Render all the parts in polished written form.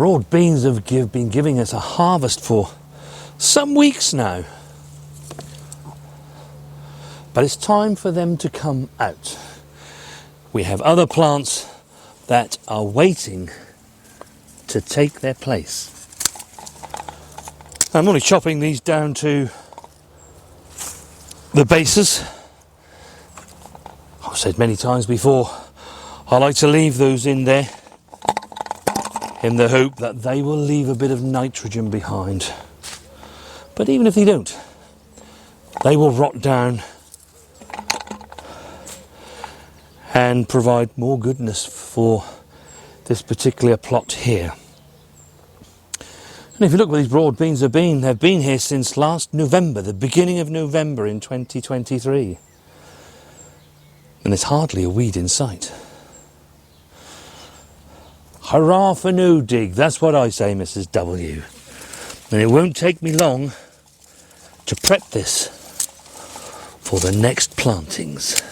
broad beans have been giving us a harvest for some weeks now. But it's time for them to come out. We have other plants that are waiting to take their place. I'm only chopping these down to the bases. I've said many times before, I like to leave those in there in the hope that they will leave a bit of nitrogen behind. But even if they don't, they will rot down and provide more goodness for this particular plot here. And if you look where these broad beans have been, they've been here since last November, the beginning of November in 2023. And there's hardly a weed in sight. Hurrah for no dig, that's what I say, Mrs. W. And it won't take me long to prep this for the next plantings.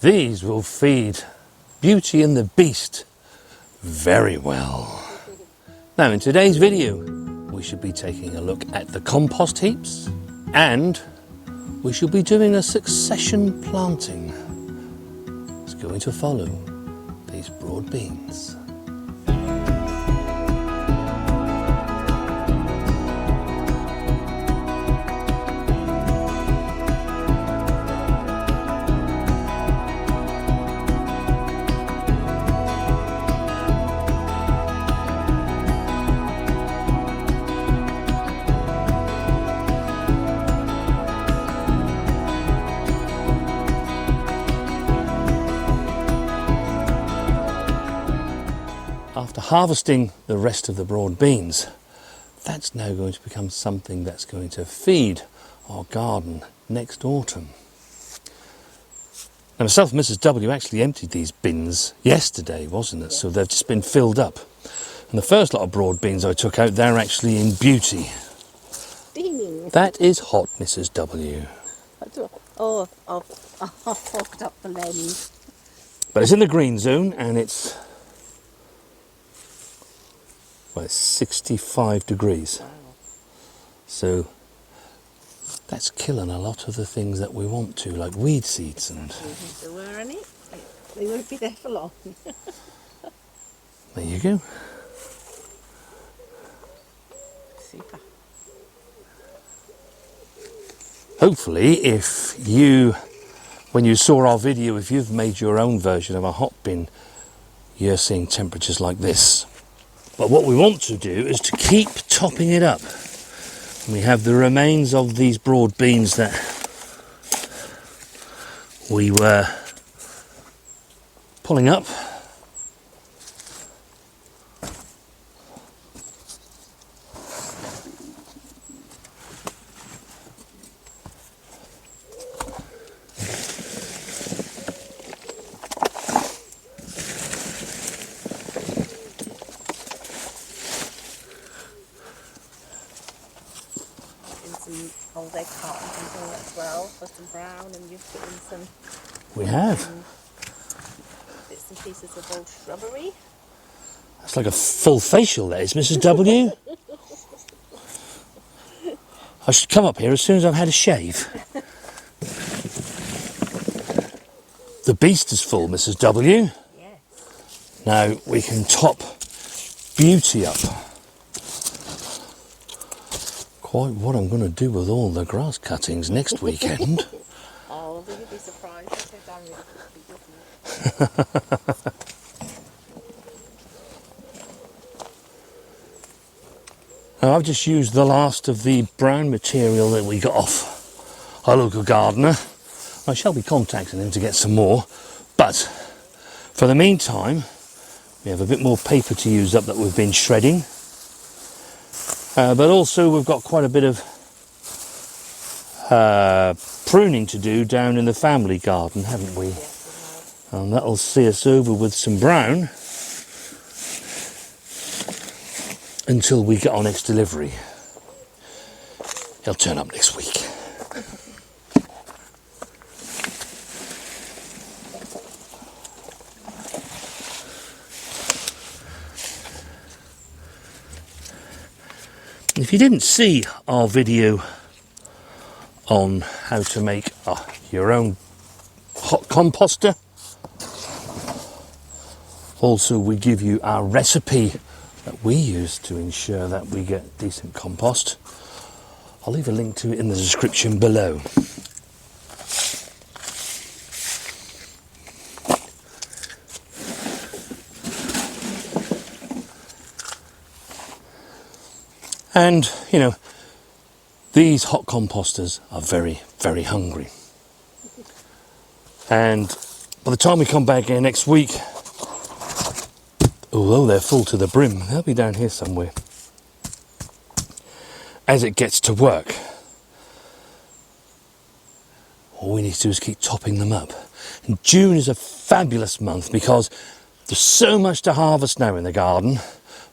These will feed Beauty and the Beast very well. Now in today's video, we should be taking a look at the compost heaps and we shall be doing a succession planting. It's going to follow these broad beans. After harvesting the rest of the broad beans, that's now going to become something that's going to feed our garden next autumn. Now myself and Mrs. W actually emptied these bins yesterday, wasn't it? So they've just been filled up. And the first lot of broad beans I took out, they're actually in Beauty. Steaming. That is hot, Mrs. W. Oh, I've fogged up the lens. But it's in the green zone and it's 65 degrees. Wow. So that's killing a lot of the things that we want to, like weed seeds and... If there were any, they won't be there for long. There you go. Super. Hopefully, if you, when you saw our video, if you've made your own version of a hot bin, you're seeing temperatures like this. But what we want to do is to keep topping it up. We have the remains of these broad beans that we were pulling up. Some old egg cartons and all that as well for some brown, and you've put in some. We have. Bits and pieces of old shrubbery. That's like a full facial, that is, Mrs. W. I should come up here as soon as I've had a shave. The beast is full, Mrs. W. Yes. Now we can top Beauty up. Quite what I'm going to do with all the grass cuttings next weekend. Oh, will you be surprised? I said down really quickly, doesn't it? Now I've just used the last of the brown material that we got off our local gardener. I shall be contacting him to get some more, but for the meantime we have a bit more paper to use up that we've been shredding. But also we've got quite a bit of pruning to do down in the family garden, haven't we? Yes, And that'll see us over with some brown. until we get our next delivery. He'll turn up next week. If you didn't see our video on how to make your own hot composter, also we give you our recipe that we use to ensure that we get decent compost. I'll leave a link to it in the description below. And, you know, these hot composters are very, very hungry. And by the time we come back here next week, although they're full to the brim, they'll be down here somewhere. As it gets to work, all we need to do is keep topping them up. And June is a fabulous month because there's so much to harvest now in the garden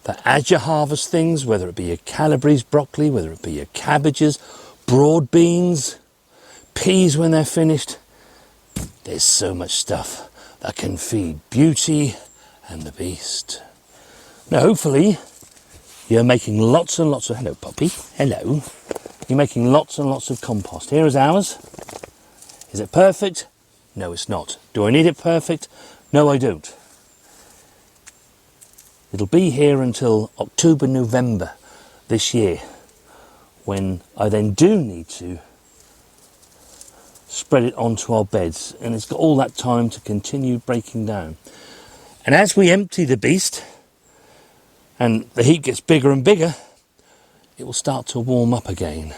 that as you harvest things, whether it be your calabrese broccoli, whether it be your cabbages, broad beans, peas when they're finished, there's so much stuff that can feed Beauty and the Beast. Now hopefully you're making lots and lots of, hello puppy, hello. You're making lots and lots of compost. Here is ours. Is it perfect? No, it's not. Do I need it perfect? No, I don't. It'll be here until October, November this year, when I then do need to spread it onto our beds, and it's got all that time to continue breaking down. And as we empty the beast and the heap gets bigger and bigger, it will start to warm up again.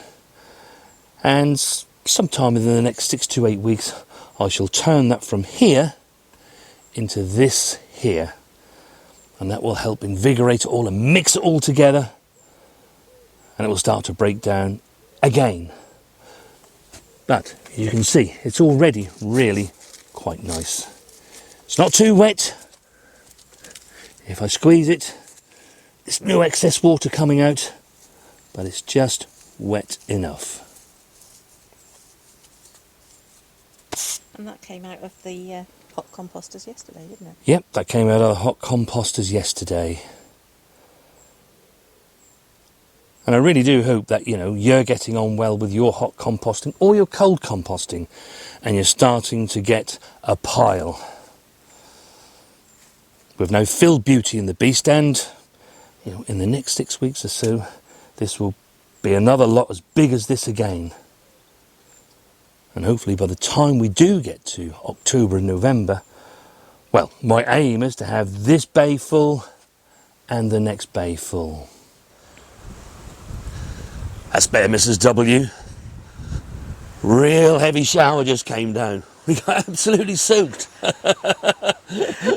And sometime within the next 6 to 8 weeks, I shall turn that from here into this here. And that will help invigorate it all and mix it all together. And it will start to break down again. But you can see, it's already really quite nice. It's not too wet. If I squeeze it, there's no excess water coming out, but it's just wet enough. And that came out of the hot composters yesterday, didn't it? Yep, that came out of the hot composters yesterday. And I really do hope that, you know, you're getting on well with your hot composting or your cold composting, and you're starting to get a pile. We've now filled Beauty and the Beast, and, you know, in the next 6 weeks or so, this will be another lot as big as this again. And hopefully by the time we do get to October and November, well, my aim is to have this bay full and the next bay full. That's better, Mrs. W. Real heavy shower just came down. We got absolutely soaked.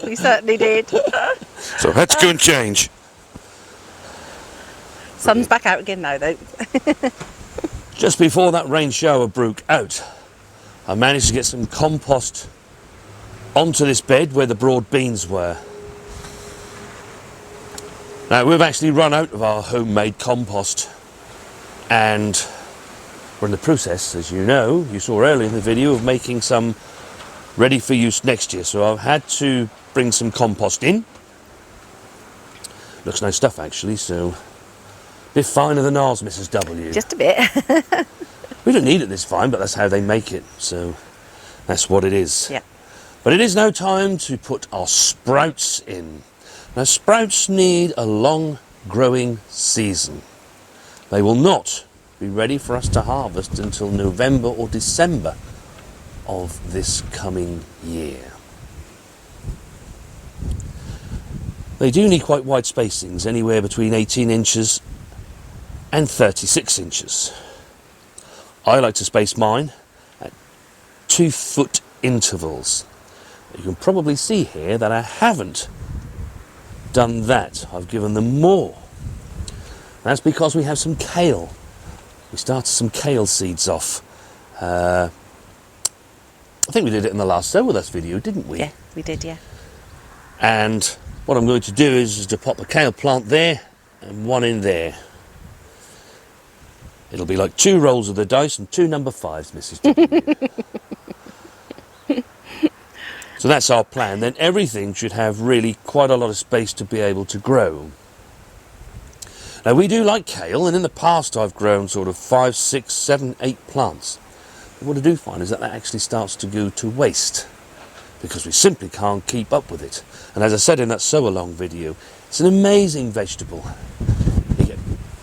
We certainly did. So let's go and change. Sun's back out again now, though. Just before that rain shower broke out, I managed to get some compost onto this bed where the broad beans were. Now, we've actually run out of our homemade compost, and we're in the process, as you know, you saw earlier in the video, of making some ready for use next year. So I've had to bring some compost in. Looks nice stuff, actually, so a bit finer than ours, Mrs. W. Just a bit. We don't need it this fine, but that's how they make it, so that's what it is. Yeah. But it is now time to put our sprouts in. Now, sprouts need a long growing season. They will not be ready for us to harvest until November or December of this coming year. They do need quite wide spacings, anywhere between 18 inches and 36 inches. I like to space mine at 2 foot intervals. You can probably see here that I haven't done that. I've given them more. That's because we have some kale. We started some kale seeds off. I think we did it in the last Sow With Us video, didn't we? Yeah, we did, yeah. And what I'm going to do is to pop a kale plant there and one in there. It'll be like 2 rolls of the dice and 2 number 5s, Mrs. W. So that's our plan. Then everything should have really quite a lot of space to be able to grow. Now we do like kale, and in the past I've grown sort of 5, 6, 7, 8 plants. But what I do find is that actually starts to go to waste because we simply can't keep up with it. And as I said in that sow along video, it's an amazing vegetable. You get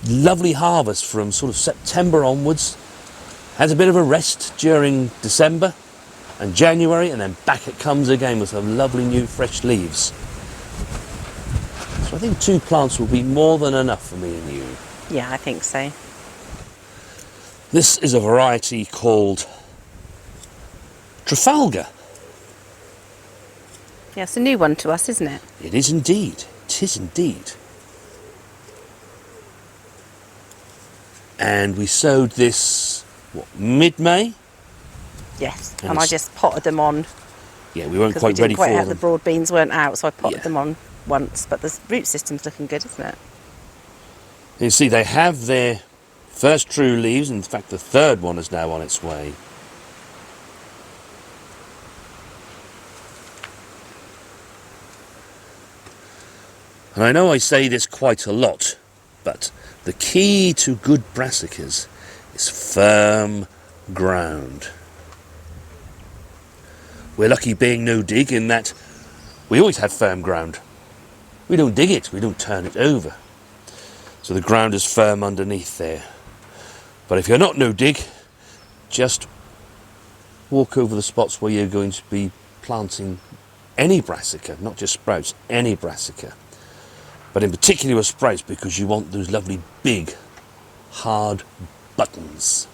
lovely harvest from sort of September onwards. Has a bit of a rest during December and January, and then back it comes again with some lovely new fresh leaves. So I think 2 plants will be more than enough for me and you. Yeah, I think so. This is a variety called Trafalgar. Yeah, it's a new one to us, isn't it? It is indeed. It is indeed. And we sowed this, what, mid-May? Yes, And and I it's- just potted them on Yeah, we weren't because we quite didn't ready quite for have the them. broad beans weren't out, so I potted Yeah. them on once. But the root system's looking good, isn't it? You see, they have their first true leaves. In fact, the 3rd one is now on its way. And I know I say this quite a lot, but the key to good brassicas is firm ground. We're lucky being no dig in that we always have firm ground. We don't dig it, we don't turn it over. So the ground is firm underneath there. But if you're not no dig, just walk over the spots where you're going to be planting any brassica, not just sprouts, any brassica. But in particular with sprouts, because you want those lovely big, hard buttons.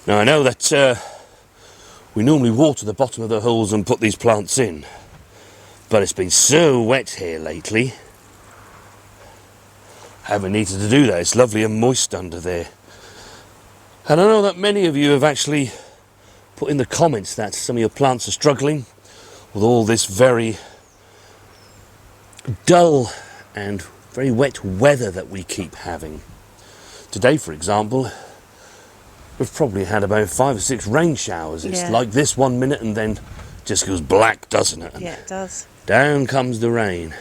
Now I know that we normally water the bottom of the holes and put these plants in, but it's been so wet here lately, I haven't needed to do that. It's lovely and moist under there. And I know that many of you have actually put in the comments that some of your plants are struggling with all this very dull and very wet weather that we keep having. Today, for example, we've probably had about 5 or 6 rain showers. It's Yeah. like this one minute and then just goes black, doesn't it? And Yeah, it does. down comes the rain.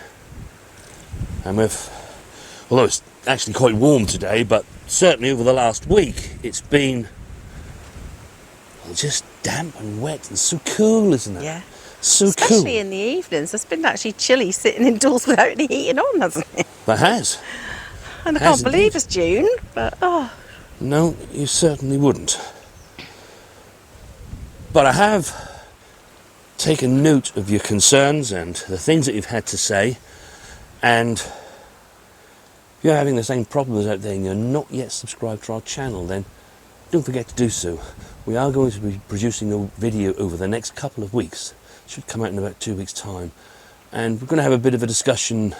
And although it's actually quite warm today, but certainly over the last week, it's been just damp and wet and so cool, isn't it? Yeah. So Especially cool. in the evenings. It's been actually chilly sitting indoors without any heating on, hasn't it? That has. And I Has can't believe indeed. it's June, but oh. No, you certainly wouldn't. But I have taken note of your concerns and the things that you've had to say, and if you're having the same problems out there and you're not yet subscribed to our channel, then don't forget to do so. We are going to be producing a video over the next couple of weeks. It should come out in about 2 weeks' time. And we're going to have a bit of a discussion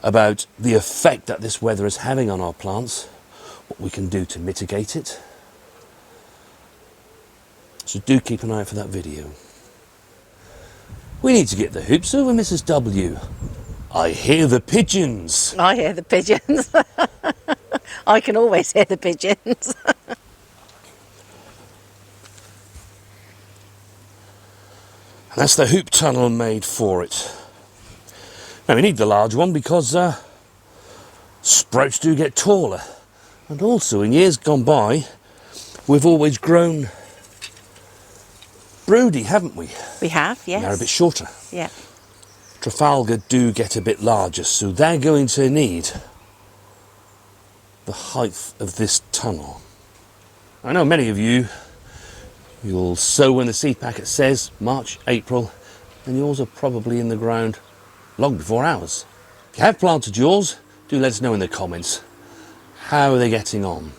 about the effect that this weather is having on our plants, what we can do to mitigate it. So do keep an eye out for that video. We need to get the hoops over, Mrs. W. I hear the pigeons. I hear the pigeons. I can always hear the pigeons. That's the hoop tunnel made for it. Now we need the large one because sprouts do get taller. And also in years gone by, we've always grown broody, haven't we? We have, yes. They're a bit shorter. Yeah. Trafalgar do get a bit larger, so they're going to need the height of this tunnel. I know many of you'll sow when the seed packet says March, April, and yours are probably in the ground long before ours. If you have planted yours, do let us know in the comments. How are they getting on?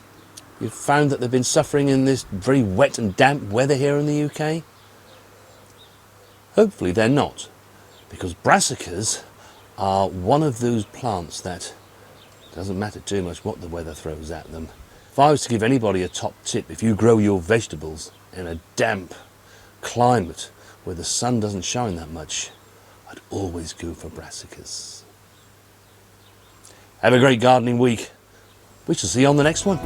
You've found that they've been suffering in this very wet and damp weather here in the UK? Hopefully they're not, because brassicas are one of those plants that doesn't matter too much what the weather throws at them. If I was to give anybody a top tip, if you grow your vegetables in a damp climate where the sun doesn't shine that much, I'd always go for brassicas. Have a great gardening week. We shall see you on the next one.